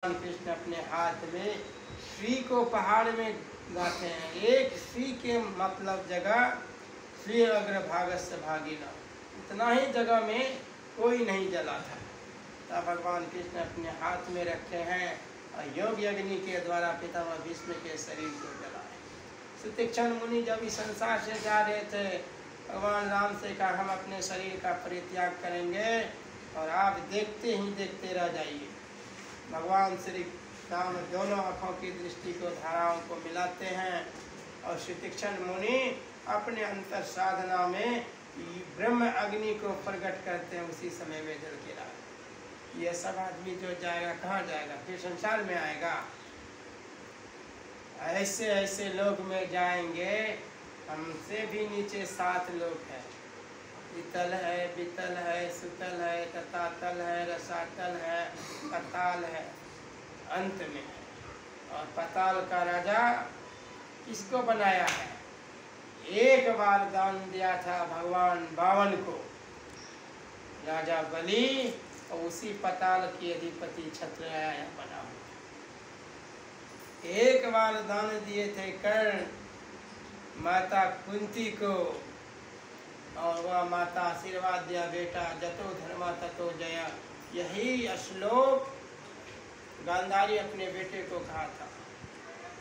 कृष्ण अपने हाथ में श्री को पहाड़ में गाते हैं। एक श्री के मतलब जगह श्री अग्रभागस्य भागिना, इतना ही जगह में कोई नहीं जला था। तब भगवान कृष्ण अपने हाथ में रखे हैं और योग अग्नि के द्वारा पितामह भीष्म के शरीर को जलाए। सुतीक्षण मुनि जब इस संसार से जा रहे थे, भगवान राम से कहा हम अपने शरीर का परित्याग करेंगे और आप देखते ही देखते रह जाइए। भगवान श्री राम दोनों आँखों की दृष्टि को धाराओं को मिलाते हैं और सुतीक्षण मुनि अपने अंतर साधना में ब्रह्म अग्नि को प्रकट करते हैं। उसी समय में जल के राय ये सब आदमी जो जाएगा कहाँ जाएगा, फिर संसार में आएगा। ऐसे ऐसे लोग में जाएंगे, हमसे भी नीचे 7 लोग हैं। इतल है, बितल है, सुतल है, ततातल है, रसातल है, पताल है, अंत में है। और पताल का राजा किसको बनाया है? एक बार दान दिया था भगवान बावन को, राजा बलि, और उसी पताल के अधिपति छत्रछाया बना। एक बार दान दिए थे कर्ण माता कुंती को, और वह माता आशीर्वाद दिया, बेटा जतो धर्मा ततो जया। यही श्लोक गांधारी अपने बेटे को कहा था,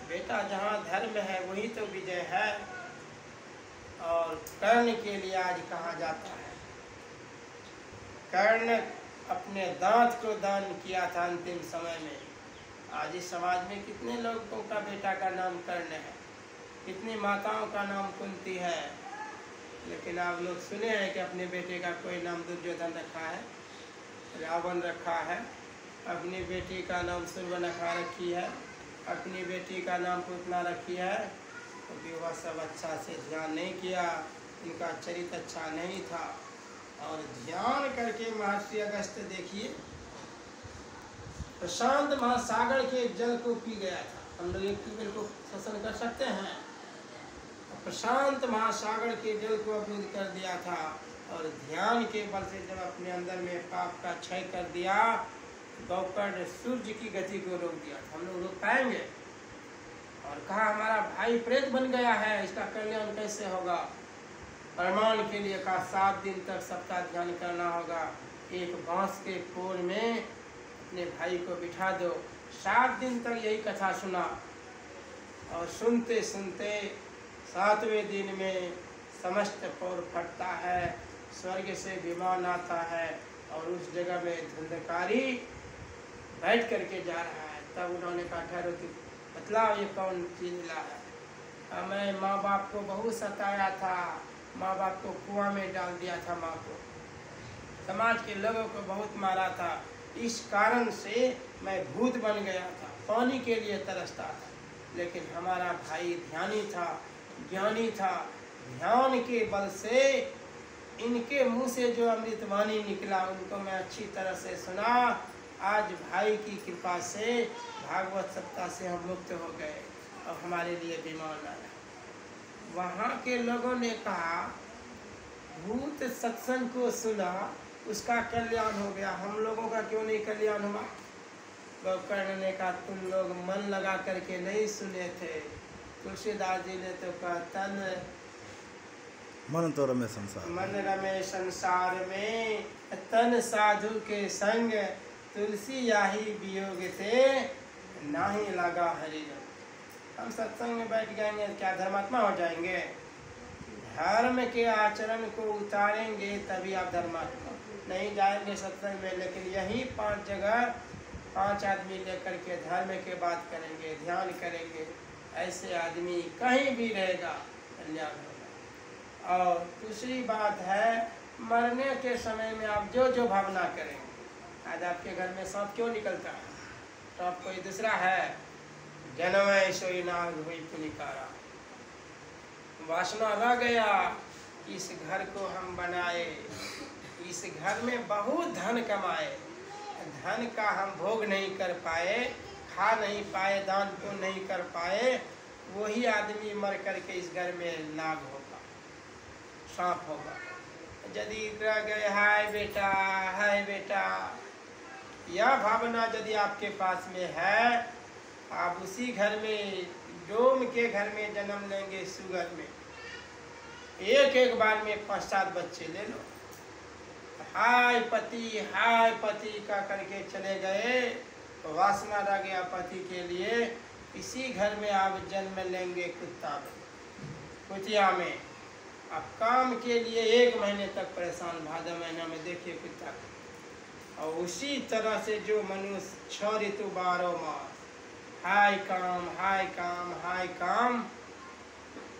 बेटा जहाँ धर्म है वही तो विजय है। और कर्ण के लिए आज कहा जाता है, कर्ण अपने दांत को दान किया था अंतिम समय में। आज इस समाज में कितने लोगों का बेटा का नाम कर्ण है, कितनी माताओं का नाम कुंती है, लेकिन आप लोग सुने हैं कि अपने बेटे का कोई नाम दुर्योधन रखा है, रावण रखा है, अपनी बेटी का नाम सूर्पनखा रखी है, अपनी बेटी का नाम पूतना रखी है। क्योंकि वह सब अच्छा से ध्यान नहीं किया, इनका चरित्र अच्छा नहीं था। और ध्यान करके महर्षि अगस्त्य देखिए, प्रशांत महासागर के जल को पी गया था। हम लोग एक ट्यूबवेल को शासन कर सकते हैं, प्रशांत महासागर के जल को अवरुद्ध कर दिया था। और ध्यान के बल से जब अपने अंदर में पाप का क्षय कर दिया, गौकर्ण सूर्य की गति को रोक दिया था। हम लोग रोक पाएंगे? और कहा हमारा भाई प्रेत बन गया है, इसका कल्याण कैसे होगा? प्रमाण के लिए कहा 7 दिन तक सबका ध्यान करना होगा। एक बांस के पोल में अपने भाई को बिठा दो, 7 दिन तक यही कथा सुना। और सुनते सुनते 7वें दिन में समस्त पौर फटता है, स्वर्ग से विमान आता है और उस जगह में धुंधकारी बैठ करके जा रहा है। तब उन्होंने कहा ठहरो, बतलाओ ये कौन चीज मिला है? मैं माँ बाप को बहुत सताया था, माँ बाप को कुआं में डाल दिया था, माँ को, समाज के लोगों को बहुत मारा था, इस कारण से मैं भूत बन गया था, पानी के लिए तरसता था। लेकिन हमारा भाई ध्यानी था, ज्ञानी था, ध्यान के बल से इनके मुंह से जो अमृतवाणी निकला उनको मैं अच्छी तरह से सुना। आज भाई की कृपा से भागवत सत्ता से हम मुक्त हो गए और हमारे लिए विमान आया। वहाँ के लोगों ने कहा भूत सत्संग को सुना, उसका कल्याण हो गया, हम लोगों का क्यों नहीं कल्याण हुआ? गौकर्ण ने कहा तुम लोग मन लगा करके नहीं सुने थे। तुलसीदास जी ने तो कहा तन मन तो रमे संसार, मन रमे संसार में, तन साधु के संग, तुलसी याही वियोग थे, नाही लगा हरिजन। हम सत्संग में बैठ जाएंगे क्या धर्मात्मा हो जाएंगे? धर्म के आचरण को उतारेंगे तभी आप धर्मात्मा। नहीं जाएंगे सत्संग में, लेकिन यही 5 जगह 5 आदमी लेकर के धर्म के बात करेंगे, ध्यान करेंगे, ऐसे आदमी कहीं भी रहेगा कल्याण होगा। और दूसरी बात है, मरने के समय में आप जो जो भावना करेंगे। आज आपके घर में सांप क्यों निकलता है? तो आप कोई दूसरा है, जनमय सोई नाग हुई पुनिकारा। वासना रह गया, इस घर को हम बनाए, इस घर में बहुत धन कमाए, धन का हम भोग नहीं कर पाए, खा नहीं पाए, दान पुण्य नहीं कर पाए, वही आदमी मर करके इस घर में नाग होगा, सांप होगा। यदि रह गए हाय बेटा यह भावना यदि आपके पास में है, आप उसी घर में, डोम के घर में जन्म लेंगे, सुगर में एक बार में 5-7 बच्चे ले लो। हाय पति का करके चले गए, तो वासना रह गया पति के लिए। इसी घर में आप जन्म लेंगे कुतिया में। आप काम के लिए 1 महीने तक परेशान, भादव महीना में देखिए कुत्ता। और उसी तरह से जो मनुष्य 6 ऋतु 12 मास हाय काम,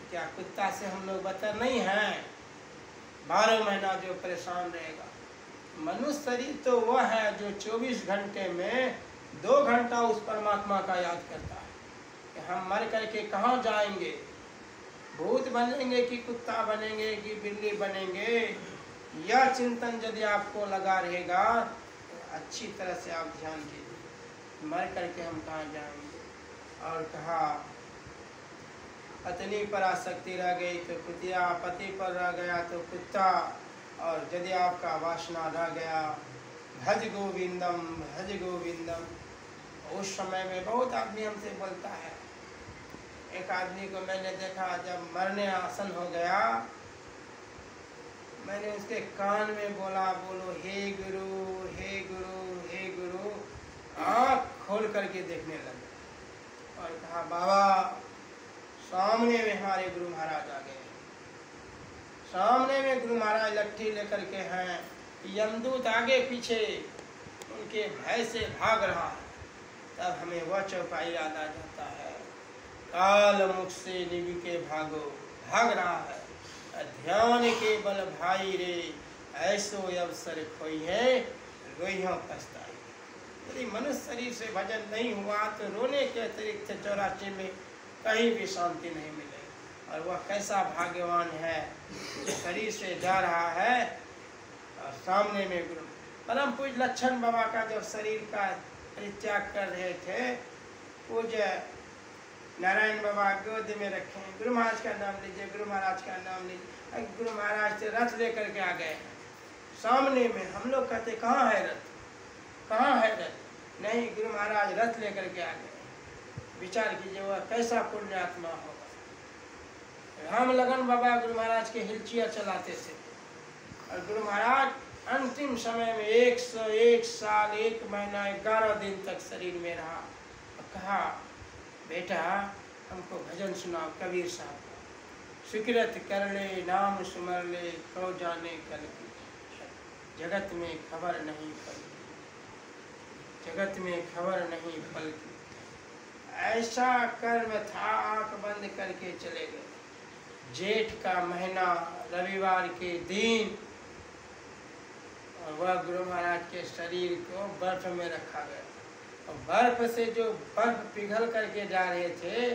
क्या कुत्ता से हम लोग बदतर नहीं हैं? 12 महीना जो परेशान रहेगा। मनुष्य शरीर तो वह है जो 24 घंटे में 2 घंटा उस परमात्मा का याद करता है कि हम मर करके कहाँ जाएंगे, भूत बनेंगे कि कुत्ता बनेंगे कि बिल्ली बनेंगे। यह चिंतन यदि आपको लगा रहेगा तो अच्छी तरह से आप ध्यान कीजिए, मर करके हम कहाँ जाएंगे। और कहा पत्नी पर आसक्ति रह गई तो कुतिया, पति पर रह गया तो कुत्ता। और यदि आपका वासना रह गया भज गोविंदम। उस समय में बहुत आदमी हमसे बोलता है। एक आदमी को मैंने देखा, जब मरने आसन हो गया, मैंने उसके कान में बोला, बोलो हे गुरु हे गुरु हे गुरु। आँख खोल करके देखने लगे और कहा बाबा सामने में हमारे गुरु महाराज आ गए। सामने में गुरु महाराज लट्ठी लेकर के हैं, यमदूत आगे पीछे उनके भय से भाग रहा है। तब हमें वह चौपाई याद आ जाता है, काल मुख से निभि के भागो, भाग रहा है ध्यान के बल भाई रे, ऐसो अवसर खोई है रोइयों पछताई। यदि मनुष्य शरीर से भजन नहीं हुआ तो रोने के अतिरिक्त 84 में कहीं भी शांति नहीं मिलेगी। और वह कैसा भाग्यवान है जो शरीर से जा रहा है और सामने में गुरु। परम पूज्य लक्षण बाबा का जब शरीर का परित्याग कर रहे थे, पूज्य नारायण बाबा गोद में रखे, गुरु महाराज का नाम लीजिए, गुरु महाराज का नाम लीजिए। गुरु महाराज से रथ लेकर के आ गए सामने में। हम लोग कहते कहाँ है रथ, कहाँ है रथ? नहीं, गुरु महाराज रथ लेकर के आ गए। विचार कीजिए वह कैसा पुण्यात्मा होगा। राम लगन बाबा गुरु महाराज के हिलचिया चलाते थे और गुरु महाराज अंतिम समय में 101 साल 1 महीना 11 दिन तक शरीर में रहा और कहा बेटा हमको भजन सुनाओ कबीर साहब का। स्वीकृत कर ले नाम सुमर ले, कहो जाने कल की, जगत में खबर नहीं पल की, जगत में खबर नहीं पल की। ऐसा कर्म था, आंख बंद करके चले गए। जेठ का महीना, रविवार के दिन, और वह गुरु महाराज के शरीर को बर्फ में रखा गया। और बर्फ से जो बर्फ पिघल करके जा रहे थे,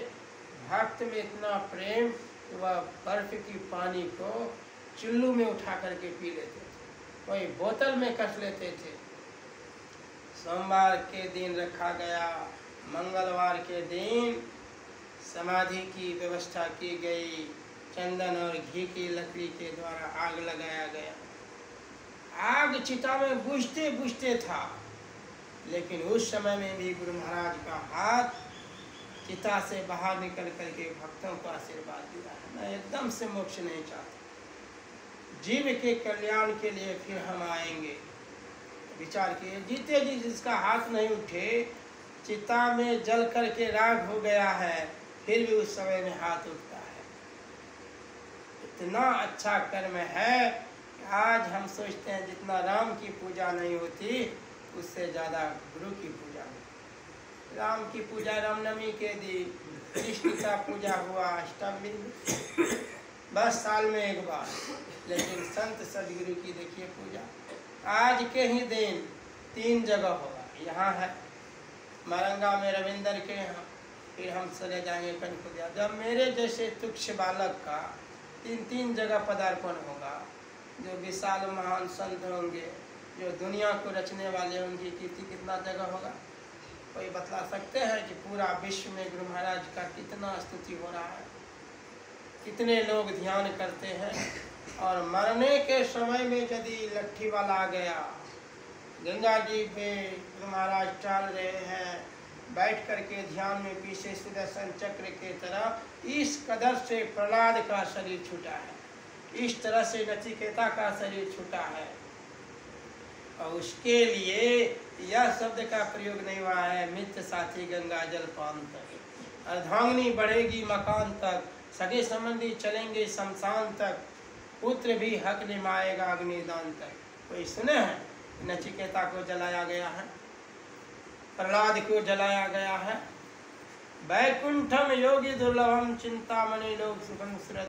भक्त में इतना प्रेम कि वह बर्फ की पानी को चुल्लू में उठा करके पी लेते थे, कोई बोतल में कस लेते थे। सोमवार के दिन रखा गया, मंगलवार के दिन समाधि की व्यवस्था की गई, चंदन और घी की लकड़ी के द्वारा आग लगाया गया। आग चिता में बुझते बुझते था, लेकिन उस समय में भी गुरु महाराज का हाथ चिता से बाहर निकल करके भक्तों को आशीर्वाद दिया है। मैं एकदम से मोक्ष नहीं चाहता, जीव के कल्याण के लिए फिर हम आएंगे। विचार किए, जीते जी जिसका हाथ नहीं उठे, चिता में जल करके राख हो गया है, फिर भी उस समय में हाथ उठता है। इतना अच्छा कर्म है कि आज हम सोचते हैं जितना राम की पूजा नहीं होती, उससे ज़्यादा गुरु की पूजा होती। राम की पूजा रामनवमी के दिन, कृष्ण का पूजा हुआ अष्टमी, बस साल में एक बार। लेकिन संत सदगुरु की देखिए पूजा आज के ही दिन 3 जगह होगा। यहाँ है मारंगा में रविंद्र के यहाँ, फिर हम चले जाएंगे कनकुदिया। जब मेरे जैसे तुक्ष बालक का 3 जगह पदार्पण होगा, जो विशाल महान संत होंगे, जो दुनिया को रचने वाले, उनकी कीर्ति कितना जगह होगा। कोई बतला सकते हैं कि पूरा विश्व में गुरु महाराज का कितना स्तुति हो रहा है, कितने लोग ध्यान करते हैं। और मरने के समय में यदि लट्ठी वाला आ गया, गंगा जी पे महाराज टहल रहे हैं, बैठ करके ध्यान में पीछे सुदर्शन चक्र के तरह इस कदर से प्रहलाद का शरीर छूटा है, इस तरह से नचिकेता का शरीर छूटा है। और उसके लिए यह शब्द का प्रयोग नहीं हुआ है मित्र साथी गंगा जल पान तक, अर्धांगिनी बढ़ेगी मकान तक, सगे संबंधी चलेंगे शमशान तक, पुत्र भी हक निभाएगा अग्निदान तक। कोई सुने हैं नचिकेता को जलाया गया है, प्रहलाद को जलाया गया है। वैकुंठम योगी दुर्लभम चिंतामणि लोक सुखम